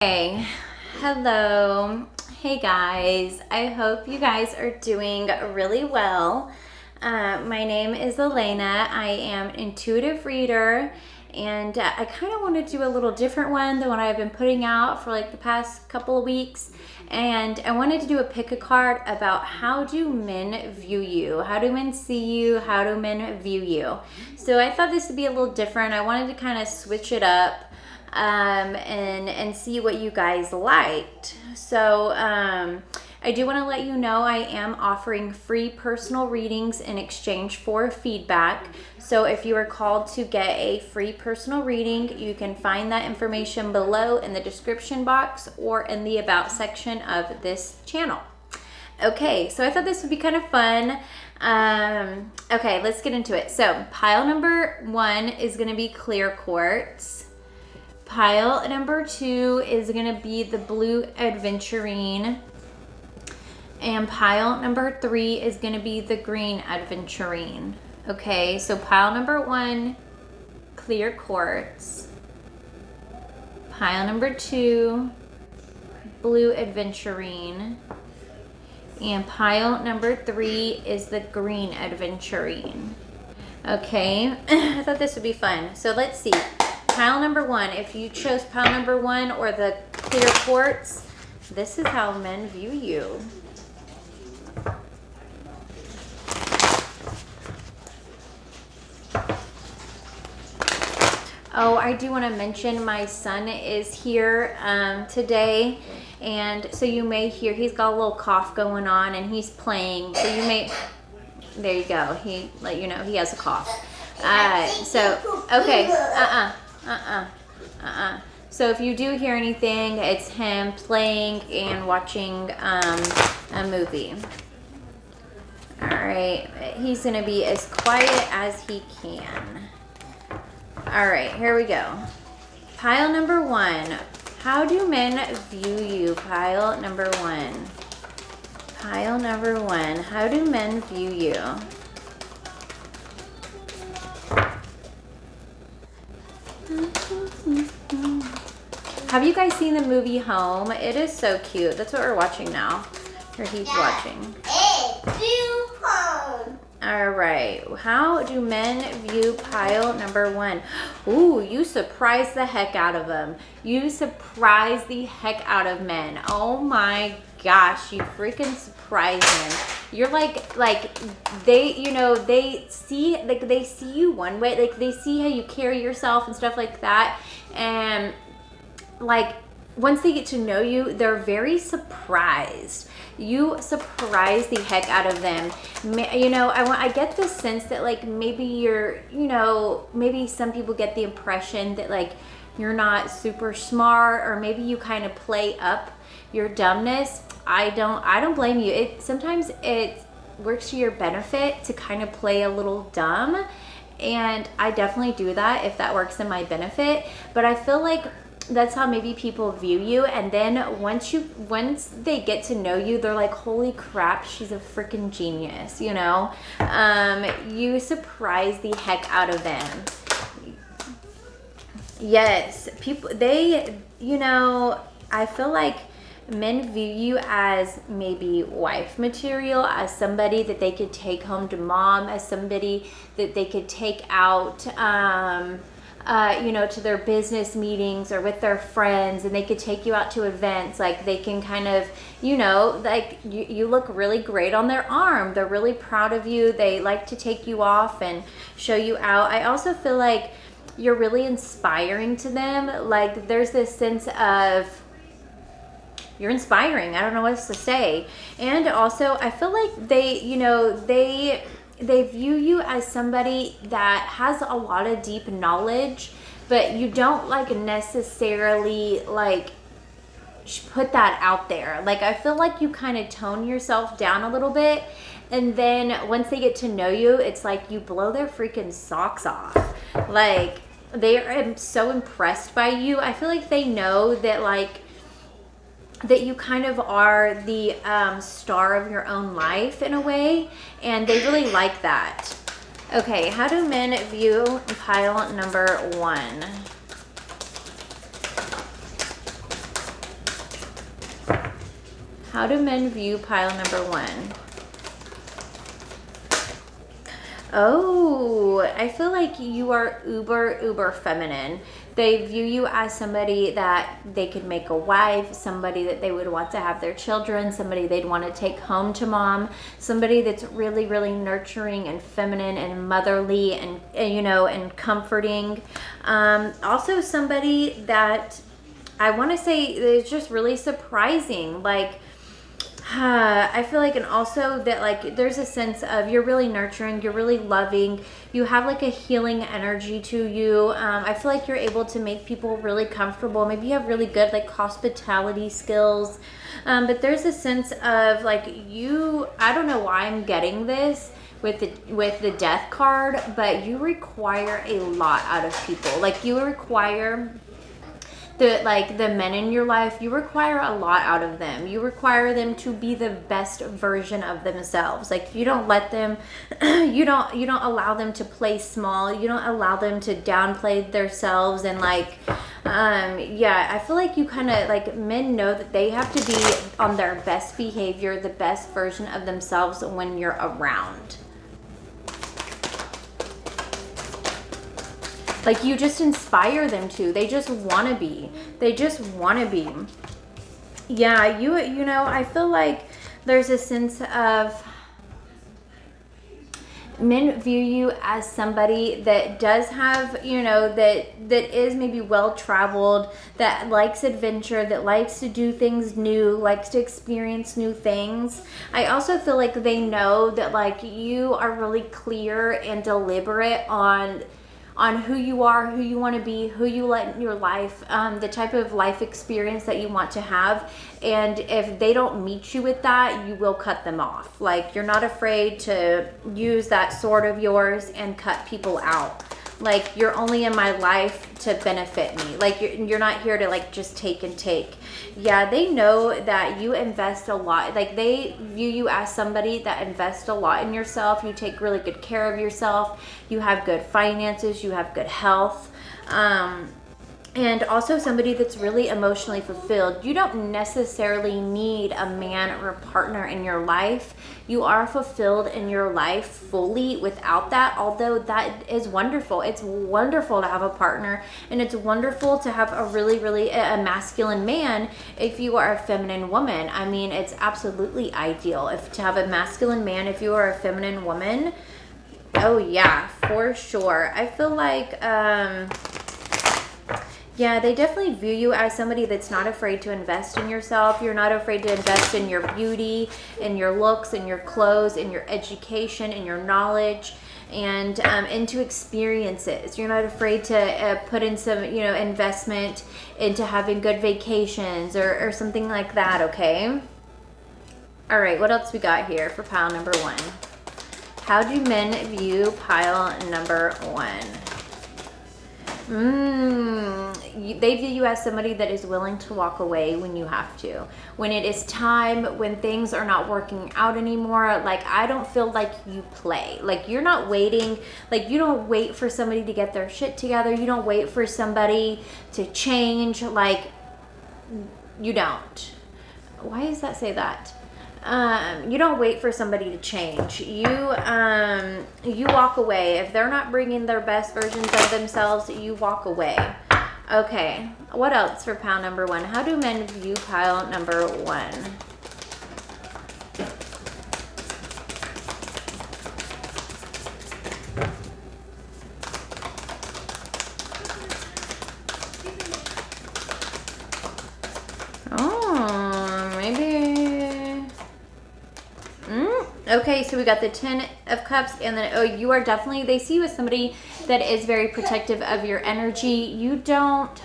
Hey, hello. Hey guys, I hope you guys are doing really well. My name is Elena. I am an intuitive reader, and I kind of want to do a little different one than what I've been putting out for like the past couple of weeks. And I wanted to do a pick a card about how do men view you? How do men see you? How do men view you? So I thought this would be a little different. I wanted to kind of switch it up and see what you guys liked. So I do want to let you know I am offering free personal readings in exchange for feedback. So if you are called to get a free personal reading, you can find that information below in the description box or in the about section of this channel. Okay, so I thought this would be kind of fun. Okay, let's get into it. So pile number 1 is going to be clear quartz. Pile number 2 is going to be the blue aventurine. And pile number 3 is going to be the green aventurine. Okay, so pile number 1, clear quartz. Pile number 2, blue aventurine. And pile number 3 is the green aventurine. Okay, I thought this would be fun. So let's see. Pile number 1, if you chose pile number 1 or the clear quartz, this is how men view you. Oh, I do want to mention my son is here today, and so you may hear he's got a little cough going on and he's playing. So you may, there you go. He let you know he has a cough. So if you do hear anything, it's him playing and watching a movie. All right, he's gonna be as quiet as he can. All right, here we go. Pile number 1. How do men view you? Pile number 1. Pile number 1. How do men view you? Have you guys seen the movie Home? It is so cute. That's what we're watching now. Or he's watching. All right. How do men view pile number 1? Ooh, you surprised the heck out of them. You surprised the heck out of men. Oh my gosh, you freaking surprised them. You're like they, they see you one way, like they see how you carry yourself and stuff like that, and like once they get to know you, they're very surprised. You surprise the heck out of them. I get this sense that like maybe you're, maybe some people get the impression that like you're not super smart, or maybe you kind of play up your dumbness. I don't blame you. Sometimes it works to your benefit to kind of play a little dumb, and I definitely do that if that works in my benefit. But I feel like that's how maybe people view you, and then once they get to know you, they're like, holy crap, she's a freaking genius. You surprise the heck out of them. Yes, people, I feel like men view you as maybe wife material, as somebody that they could take home to mom, as somebody that they could take out to their business meetings or with their friends, and they could take you out to events. Like they can kind of, like you look really great on their arm. They're really proud of you. They like to take you off and show you out. I also feel like you're really inspiring to them. Like there's this sense of you're inspiring. I don't know what else to say. And also I feel like they view you as somebody that has a lot of deep knowledge, but you don't like necessarily like put that out there. Like I feel like you kind of tone yourself down a little bit, and then once they get to know you, it's like you blow their freaking socks off. Like they are so impressed by you. I feel like they know that that you kind of are the star of your own life in a way, and they really like that. Okay, how do men view pile number 1? How do men view pile number 1? Oh, I feel like you are uber feminine. They view you as somebody that they could make a wife, somebody that they would want to have their children, somebody they'd want to take home to mom, somebody that's really nurturing and feminine and motherly and you know, and comforting. Also somebody that I want to say is just really surprising. Like, I feel like, and also that like there's a sense of you're really nurturing, you're really loving, you have like a healing energy to you. I feel like you're able to make people really comfortable. Maybe you have really good like hospitality skills, but there's a sense of like you, I don't know why I'm getting this with the death card, but you require a lot out of people. Like you require the men in your life, you require a lot out of them. You require them to be the best version of themselves. Like you don't let them you don't allow them to play small. You don't allow them to downplay themselves. And like yeah, I feel like you kind of like, men know that they have to be on their best behavior, the best version of themselves when you're around. Like you just inspire them to. They just want to be. They just want to be. Yeah, you know, I feel like there's a sense of men view you as somebody that does have, you know, that is maybe well traveled, that likes adventure, that likes to do things new, likes to experience new things. I also feel like they know that like you are really clear and deliberate on who you are, who you want to be, who you let in your life, the type of life experience that you want to have. And if they don't meet you with that, you will cut them off. Like you're not afraid to use that sword of yours and cut people out. Like you're only in my life to benefit me. Like you're not here to like just take and take. Yeah, they know that you invest a lot. Like they view you as somebody that invests a lot in yourself. You take really good care of yourself. You have good finances. You have good health. And also somebody that's really emotionally fulfilled. You don't necessarily need a man or a partner in your life. You are fulfilled in your life fully without that, although that is wonderful. It's wonderful to have a partner, and it's wonderful to have a really a masculine man if you are a feminine woman. I mean, it's absolutely ideal to have a masculine man if you are a feminine woman. Oh yeah, for sure. I feel like yeah, they definitely view you as somebody that's not afraid to invest in yourself. You're not afraid to invest in your beauty, in your looks, in your clothes, in your education, in your knowledge, and into experiences. You're not afraid to put in some, you know, investment into having good vacations or something like that, okay? All right, what else we got here for pile number 1? How do men view pile number 1? They view you as somebody that is willing to walk away when you have to. When it is time, when things are not working out anymore. Like, I don't feel like you play. Like, you're not waiting. Like, you don't wait for somebody to get their shit together. You don't wait for somebody to change. Like, you don't. Why does that say that? You don't wait for somebody to change. You walk away. If they're not bringing their best versions of themselves, you walk away. Okay, what else for pile number 1? How do men view pile number 1? Oh, maybe. Okay, so we got the 10 of Cups, and then, oh, you are definitely, they see you as somebody that is very protective of your energy. You don't,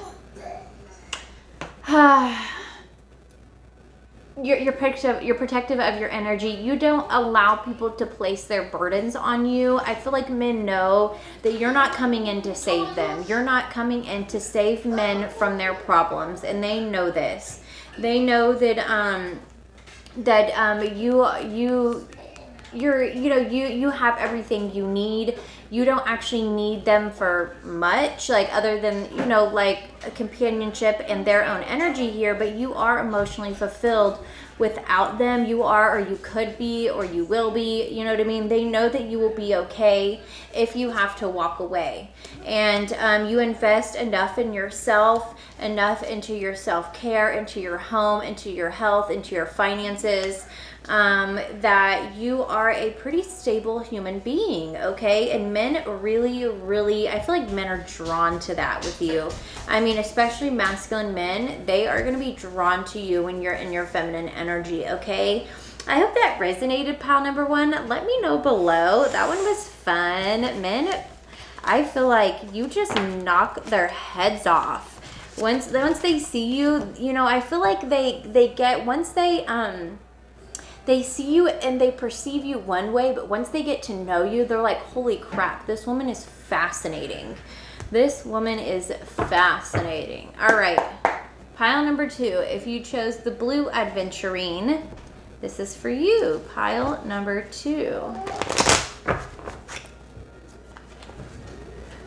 you're protective of your energy. You don't allow people to place their burdens on you. I feel like men know that you're not coming in to save them. You're not coming in to save men from their problems, and they know this. They know that, you have everything you need. you don't actually need them for much, like other than, you know, like a companionship and their own energy here, but you are emotionally fulfilled without them. You are, or you could be, or you will be, you know what I mean? They know that you will be okay if you have to walk away. And you invest enough in yourself, enough into your self-care, into your home, into your health, into your finances, that you are a pretty stable human being, okay? And men really, really, I feel like men are drawn to that with you. I mean, especially masculine men, they are going to be drawn to you when you're in your feminine energy, okay? I hope that resonated, pile number one. Let me know below. That one was fun. Men, I feel like you just knock their heads off. Once they see you, you know, I feel like they get, once they see you and they perceive you one way, but once they get to know you, they're like, holy crap, this woman is fascinating. This woman is fascinating. All right, pile number two. If you chose the blue adventurine, this is for you. Pile number two.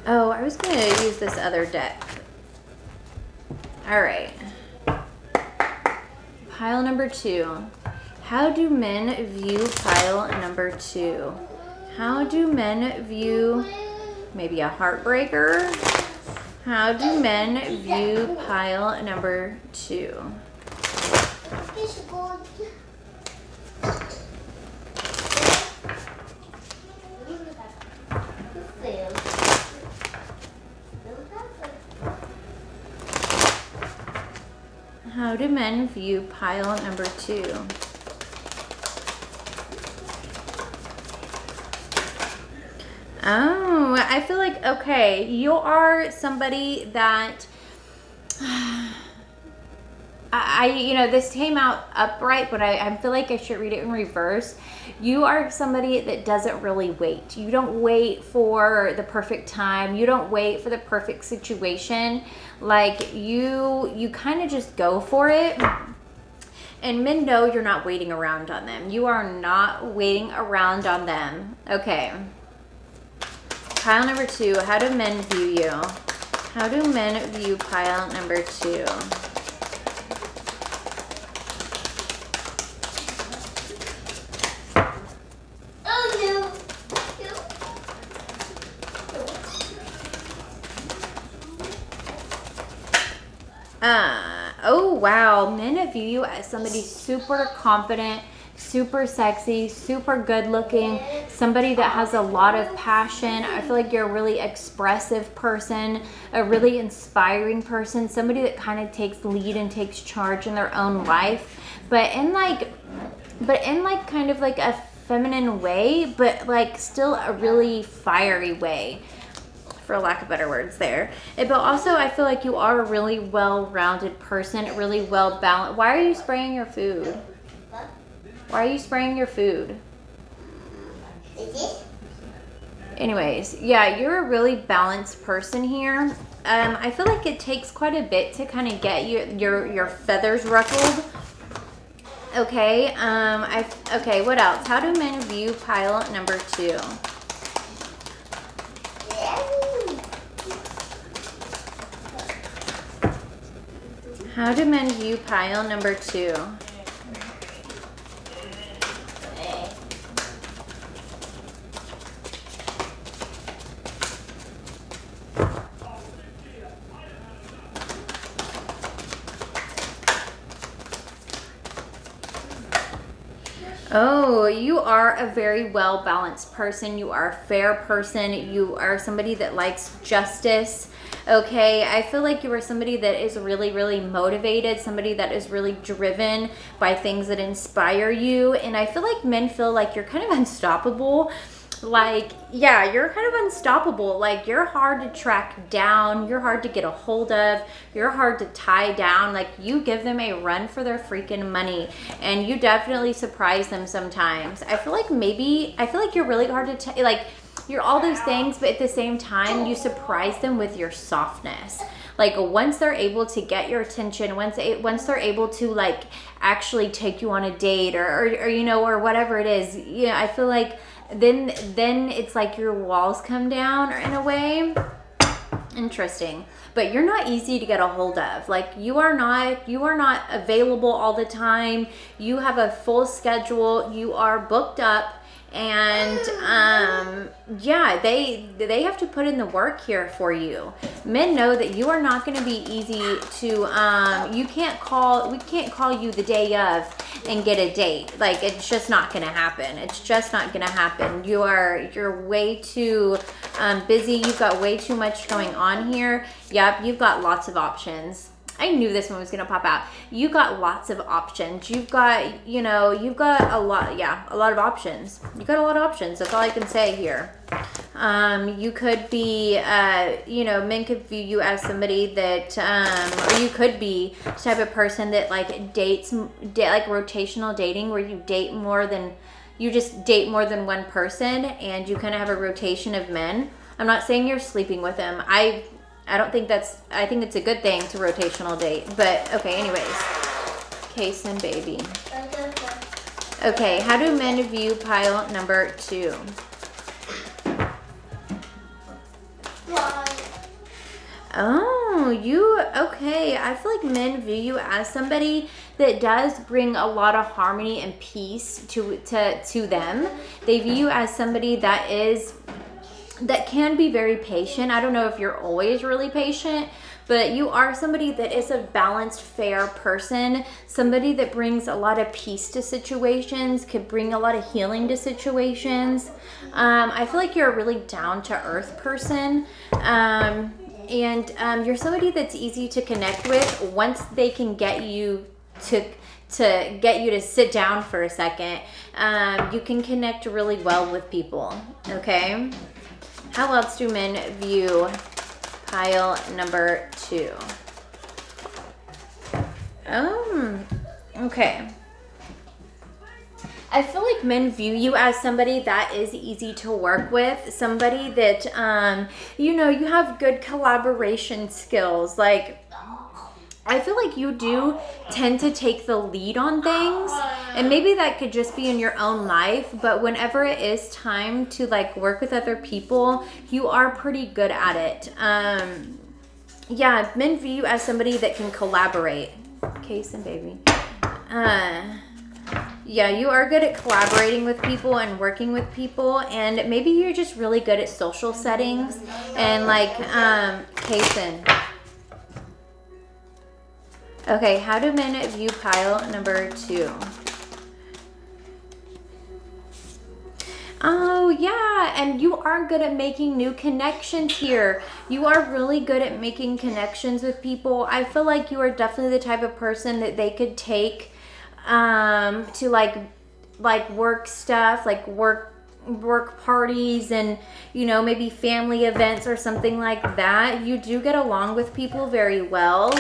Oh, I was going to use this other deck. All right. Pile number two. How do men view pile number two? How do men view maybe a heartbreaker? How do men view pile number two? How do men view pile number two? Oh, I feel like, okay, you are somebody that, you know, this came out upright, but I feel like I should read it in reverse. You are somebody that doesn't really wait. You don't wait for the perfect time. You don't wait for the perfect situation. Like, you kind of just go for it. And men know you're not waiting around on them. You are not waiting around on them. Okay. Pile number two, how do men view you? How do men view pile number two? Oh no. Oh wow, men view you as somebody super confident, super sexy, super good looking, somebody that has a lot of passion. I feel like you're a really expressive person, a really inspiring person, somebody that kind of takes lead and takes charge in their own life, but in like kind of like a feminine way, but like still a really fiery way, for lack of better words there. But also I feel like you are a really well-rounded person, really well-balanced. Why are you spraying your food? Why are you spraying your food? Anyways, yeah, you're a really balanced person here. I feel like it takes quite a bit to kind of get your feathers ruffled. Okay, okay, what else? How do men view pile number two? How do men view pile number two? Oh, you are a very well-balanced person. You are a fair person. You are somebody that likes justice. Okay, I feel like you are somebody that is really, really motivated, somebody that is really driven by things that inspire you. And I feel like men feel like you're kind of unstoppable. Like, yeah, you're kind of unstoppable. Like, you're hard to track down. You're hard to get a hold of. You're hard to tie down. Like, you give them a run for their freaking money. And you definitely surprise them sometimes. I feel like you're really hard to, like, you're all those things, but at the same time, you surprise them with your softness. Like, once they're able to get your attention, once they're able to, like, actually take you on a date or you know, or whatever it is, you know, I feel like then it's like your walls come down in a way. Interesting. But you're not easy to get a hold of. Like you are not available all the time. You have a full schedule. You are booked up. And yeah, they have to put in the work here for you. Men know that you are not going to be easy to we can't call you the day of and get a date. Like it's just not going to happen. It's just not going to happen. You're way too busy. You've got way too much going on here. Yep, you've got lots of options. I knew this one was going to pop out. You got lots of options. You've got a lot of options. You got a lot of options. That's all I can say here. You could be, men could view you as somebody that, or you could be the type of person that like dates like rotational dating, where you just date more than one person, and you kind of have a rotation of men. I'm not saying you're sleeping with them. I think it's a good thing to rotational date. But okay, anyways. Kason baby. Okay, how do men view pile number 2? Oh, okay. I feel like men view you as somebody that does bring a lot of harmony and peace to them. They view you as somebody that can be very patient. I don't know if you're always really patient, but you are somebody that is a balanced, fair person, somebody that brings a lot of peace to situations, could bring a lot of healing to situations. I feel like you're a really down-to-earth person, and you're somebody that's easy to connect with once they can get you to get you to sit down for a second. You can connect really well with people, okay? How else do men view pile number 2? Okay. I feel like men view you as somebody that is easy to work with, somebody that, you have good collaboration skills. Like, I feel like you do tend to take the lead on things, and maybe that could just be in your own life, but whenever it is time to like work with other people, you are pretty good at it. Yeah, men view you as somebody that can collaborate. Kason baby. Yeah, you are good at collaborating with people and working with people, and maybe you're just really good at social settings and like Kason. Okay, how do men view pile number 2? Oh, yeah, and you are good at making new connections here. You are really good at making connections with people. I feel like you are definitely the type of person that they could take to like work stuff, like work parties and maybe family events or something like that. You do get along with people very well.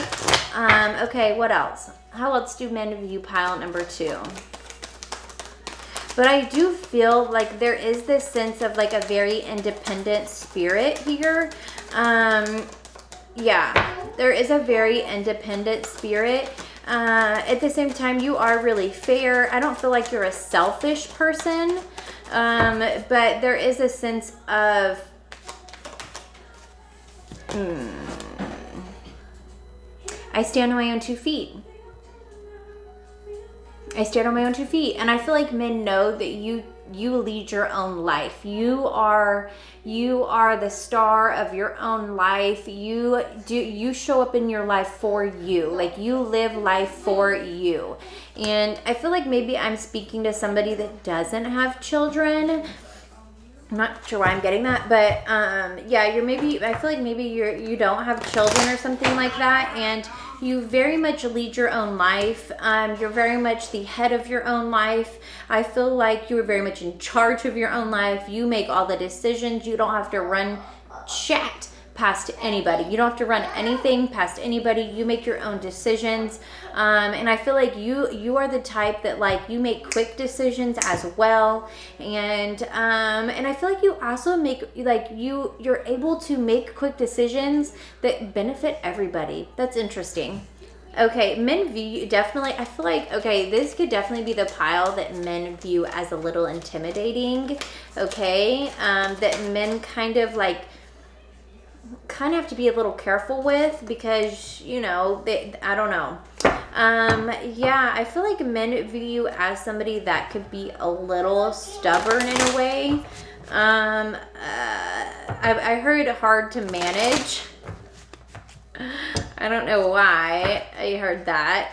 Okay, what else? How else do men view pile number 2? But I do feel like there is this sense of like a very independent spirit here. Yeah, there is a very independent spirit. At the same time, you are really fair. I don't feel like you're a selfish person. But there is a sense of I stand on my own 2 feet. I stand on my own 2 feet, and I feel like men know that you lead your own life. You are the star of your own life. You show up in your life for you. Like you live life for you. And I feel like maybe I'm speaking to somebody that doesn't have children. I'm not sure why I'm getting that, but yeah, I feel like maybe you don't have children or something like that, and you very much lead your own life. You're very much the head of your own life. I feel like you are very much in charge of your own life. You make all the decisions. You don't have to run chat past anybody. You don't have to run anything past anybody. You make your own decisions. And I feel like you are the type that like you make quick decisions as well. And I feel like you also make like you're able to make quick decisions that benefit everybody. That's interesting. Okay, men view definitely. I feel like okay, this could definitely be the pile that men view as a little intimidating. Okay, that men kind of have to be a little careful with because you know I don't know. Yeah, I feel like men view you as somebody that could be a little stubborn in a way. I heard hard to manage. I don't know why I heard that.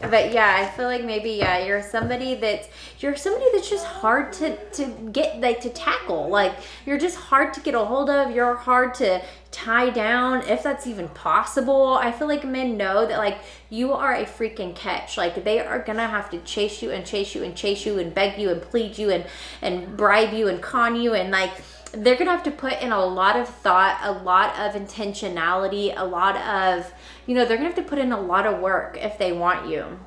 But yeah, I feel like maybe yeah, you're somebody that's just hard to get to tackle. Like you're just hard to get a hold of. You're hard to tie down if that's even possible. I feel like men know that like you are a freaking catch. Like they are gonna have to chase you and chase you and chase you and beg you and plead you and bribe you and con you and like they're gonna have to put in a lot of thought, a lot of intentionality, a lot of they're gonna have to put in a lot of work if they want you.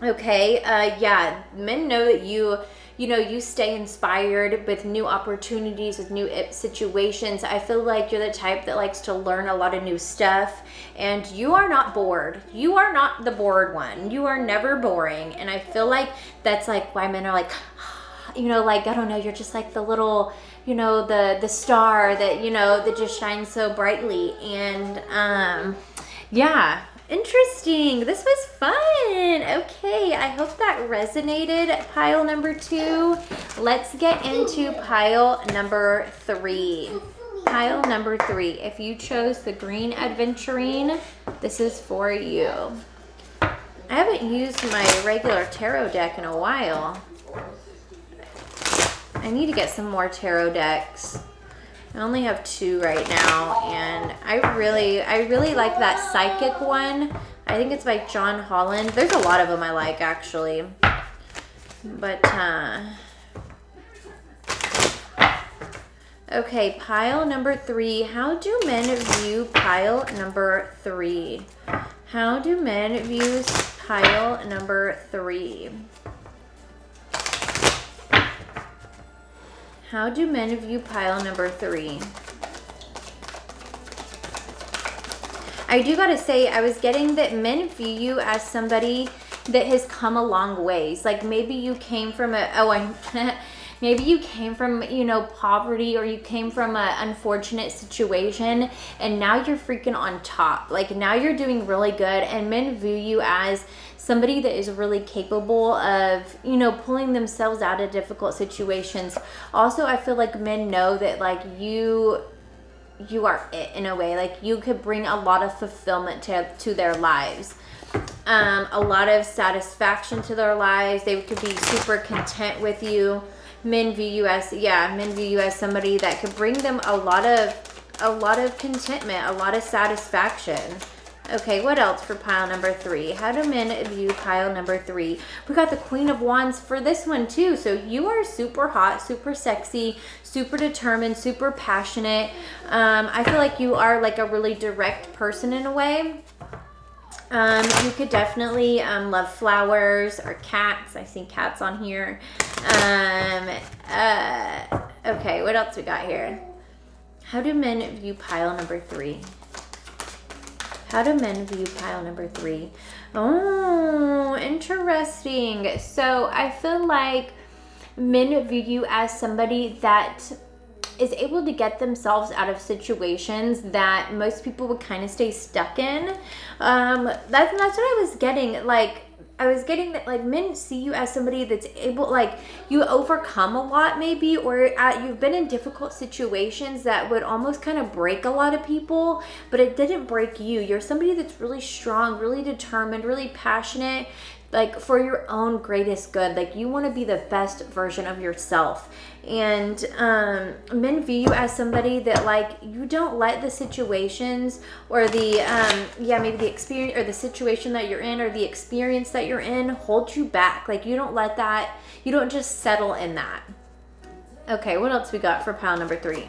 Okay, yeah, men know that you stay inspired with new opportunities, with new situations. I feel like you're the type that likes to learn a lot of new stuff and you are not bored. You are not the bored one. You are never boring. And I feel like that's like why men are like, like, I don't know, you're just like the little, the star that, that just shines so brightly. And, yeah, interesting. This was fun. Okay, I hope that resonated, pile number 2. Let's get into pile number 3. Pile number 3. If you chose the green adventurine, this is for you. I haven't used my regular tarot deck in a while. I need to get some more tarot decks. I only have 2 right now, and I really like that psychic one. I think it's by John Holland. There's a lot of them I like actually, but okay, pile number 3. How do men view pile number 3? How do men view pile number 3? How do men view pile number 3? I do gotta say, I was getting that men view you as somebody that has come a long ways. Like maybe you came from maybe you came from, poverty, or you came from an unfortunate situation and now you're freaking on top. Like now you're doing really good, and men view you as somebody that is really capable of, pulling themselves out of difficult situations. Also, I feel like men know that like you are it in a way. Like you could bring a lot of fulfillment to their lives. A lot of satisfaction to their lives. They could be super content with you. Men view you as somebody that could bring them a lot of contentment, a lot of satisfaction. Okay, what else for pile number 3? How do men view pile number 3? We got the Queen of Wands for this one too. So you are super hot, super sexy, super determined, super passionate. I feel like you are like a really direct person in a way. You could definitely love flowers or cats. I see cats on here. Okay, what else we got here? How do men view pile number 3? How do men view pile number 3? Oh, interesting. So I feel like men view you as somebody that is able to get themselves out of situations that most people would kind of stay stuck in. That's what I was getting. Like, I was getting that like men see you as somebody that's able, like you overcome a lot maybe, or you've been in difficult situations that would almost kind of break a lot of people, but it didn't break you. You're somebody that's really strong, really determined, really passionate, like for your own greatest good. Like you want to be the best version of yourself. And men view you as somebody that like you don't let the situations or the maybe the experience or the situation that you're in or the experience that you're in hold you back. Like you don't let that, you don't just settle in that. Okay, what else we got for pile number 3?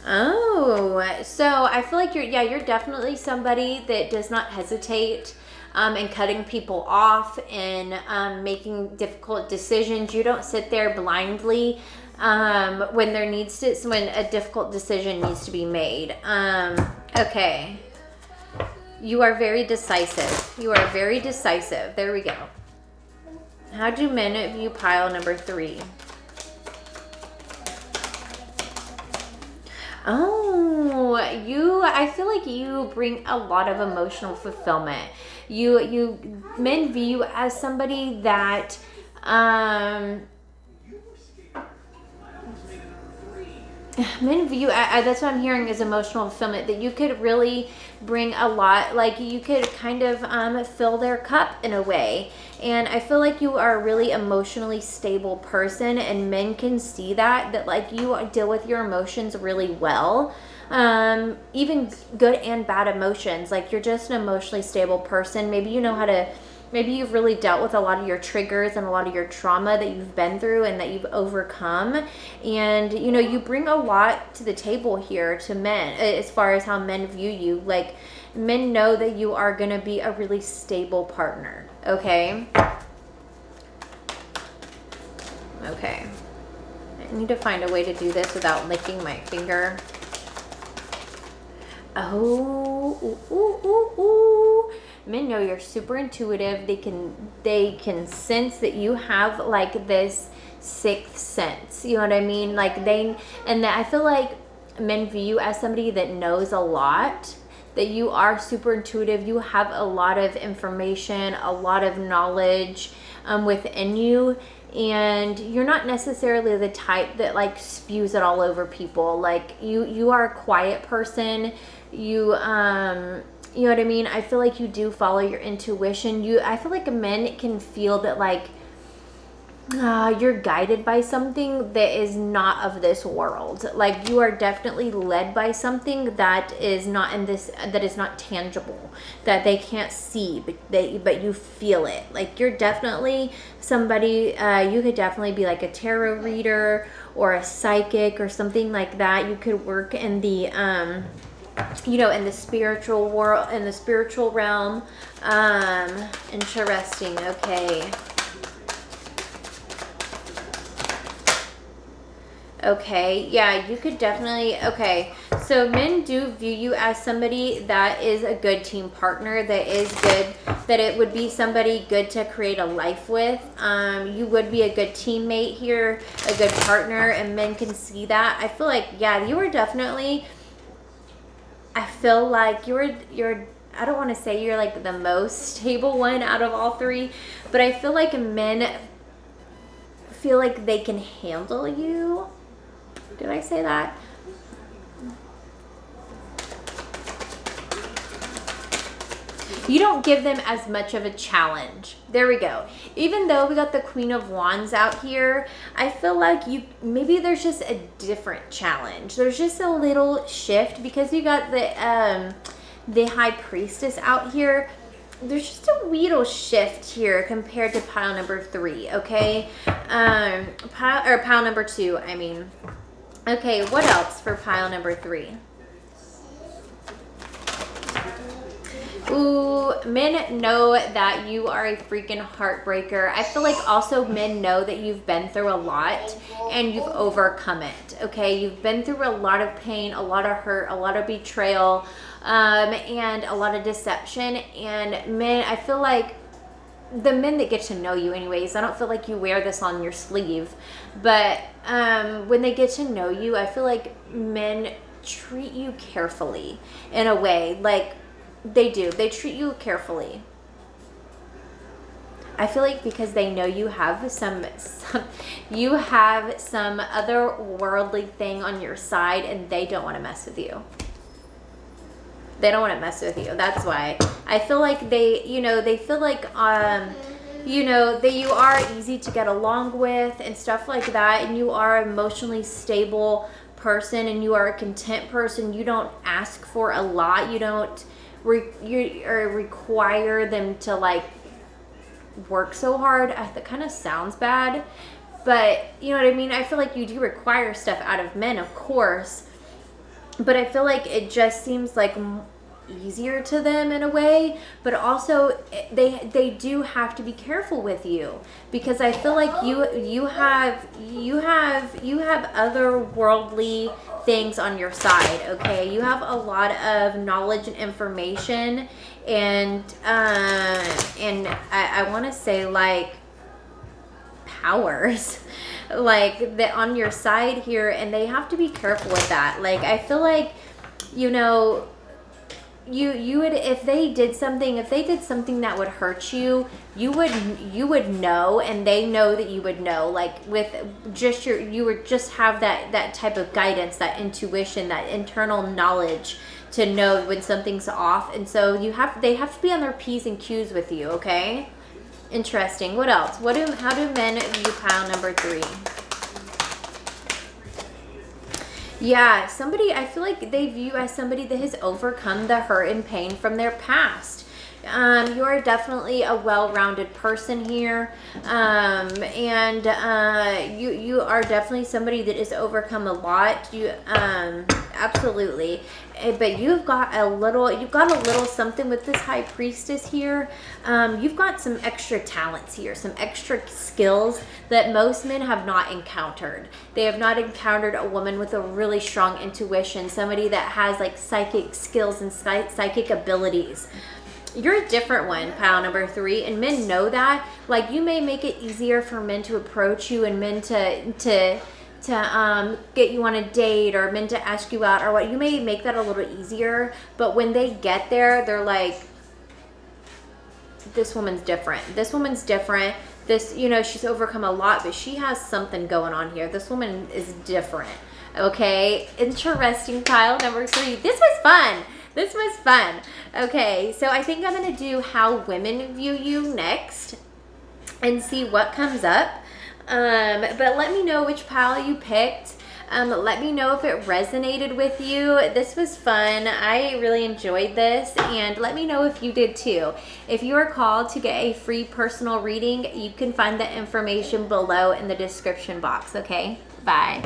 Oh, so I feel like you're definitely somebody that does not hesitate and cutting people off and making difficult decisions. You don't sit there blindly when a difficult decision needs to be made. Okay. You are very decisive. You are very decisive. There we go. How do men view pile number 3? Oh, I feel like you bring a lot of emotional fulfillment. Men view you as somebody that, men view, that's what I'm hearing is emotional fulfillment, that you could really bring a lot, like you could kind of fill their cup in a way. And I feel like you are a really emotionally stable person, and men can see that like you deal with your emotions really well. Even good and bad emotions, like you're just an emotionally stable person. Maybe you know how to, maybe you've really dealt with a lot of your triggers and a lot of your trauma that you've been through and that you've overcome. And, you know, you bring a lot to the table here to men as far as how men view you. Like, men know that you are going to be a really stable partner. Okay? Okay. I need to find a way to do this without licking my finger. Oh, ooh, ooh, ooh, ooh. Men know you're super intuitive. They can sense that you have like this sixth sense. You know what I mean? Like I feel like men view you as somebody that knows a lot, that you are super intuitive. You have a lot of information, a lot of knowledge within you. And you're not necessarily the type that like spews it all over people. Like you are a quiet person. You know what I mean? I feel like you do follow your intuition. I feel like men can feel that like you're guided by something that is not of this world. Like you are definitely led by something that is not that is not tangible, that they can't see, but you feel it. Like you're definitely somebody, you could definitely be like a tarot reader or a psychic or something like that. You could work in the in the spiritual world, in the spiritual realm. Interesting. Okay. Okay, yeah, you could definitely, okay, so men do view you as somebody that is a good team partner, that is good, that it would be somebody good to create a life with. You would be a good teammate here, a good partner, and men can see that. I feel like, yeah, you are definitely, I feel like you're, I don't want to say you're like the most stable one out of all 3, but I feel like men feel like they can handle you. Did I say that? You don't give them as much of a challenge. There we go. Even though we got the Queen of Wands out here, I feel like maybe there's just a different challenge. There's just a little shift because you got the High Priestess out here. There's just a little shift here compared to pile number 3, okay? Pile number 2, I mean. Okay, what else for pile number 3? Ooh, men know that you are a freaking heartbreaker. I feel like also men know that you've been through a lot and you've overcome it, okay? You've been through a lot of pain, a lot of hurt, a lot of betrayal, and a lot of deception. And men, I feel like the men that get to know you anyways, I don't feel like you wear this on your sleeve, but when they get to know you, I feel like men treat you carefully in a way. Like they do, they treat you carefully. I feel like because they know you have some other worldly thing on your side, and they don't want to mess with you. They don't want to mess with you. That's why I feel like they feel like that you are easy to get along with and stuff like that, and you are an emotionally stable person, and you are a content person. You don't ask for a lot. You don't require them to like work so hard. That kind of sounds bad, but you know what I mean? I feel like you do require stuff out of men, of course, but I feel like it just seems like easier to them in a way, but also they do have to be careful with you, because I feel like you have otherworldly things on your side. Okay, you have a lot of knowledge and information, and I want to say like powers like that on your side here, and they have to be careful with that. Like I feel like, you know, you would, if they did something that would hurt you, you would know, and they know that you would know, like with just you would just have that type of guidance, that intuition, that internal knowledge to know when something's off. And so they have to be on their P's and Q's with you. Okay, interesting. What else? How do men view pile number 3? Yeah, somebody I feel like they view as somebody that has overcome the hurt and pain from their past. You are definitely a well-rounded person here, and you are definitely somebody that has overcome a lot. You absolutely, but you've got a little something with this high priestess here. You've got some extra talents here, some extra skills that most men have not encountered. They have not encountered a woman with a really strong intuition, somebody that has like psychic skills and psychic abilities. You're a different one, pile number 3, and men know that. Like, you may make it easier for men to approach you, and men to get you on a date, or men to ask you out, or what. You may make that a little easier, but when they get there, they're like, this woman's different. This woman's different. This, you know, she's overcome a lot, but she has something going on here. This woman is different. Okay, interesting, pile number 3. This was fun. This was fun. Okay, so I think I'm going to do how women view you next and see what comes up. But let me know which pile you picked. Let me know if it resonated with you. This was fun. I really enjoyed this, and let me know if you did too. If you are called to get a free personal reading, you can find the information below in the description box. Okay, bye.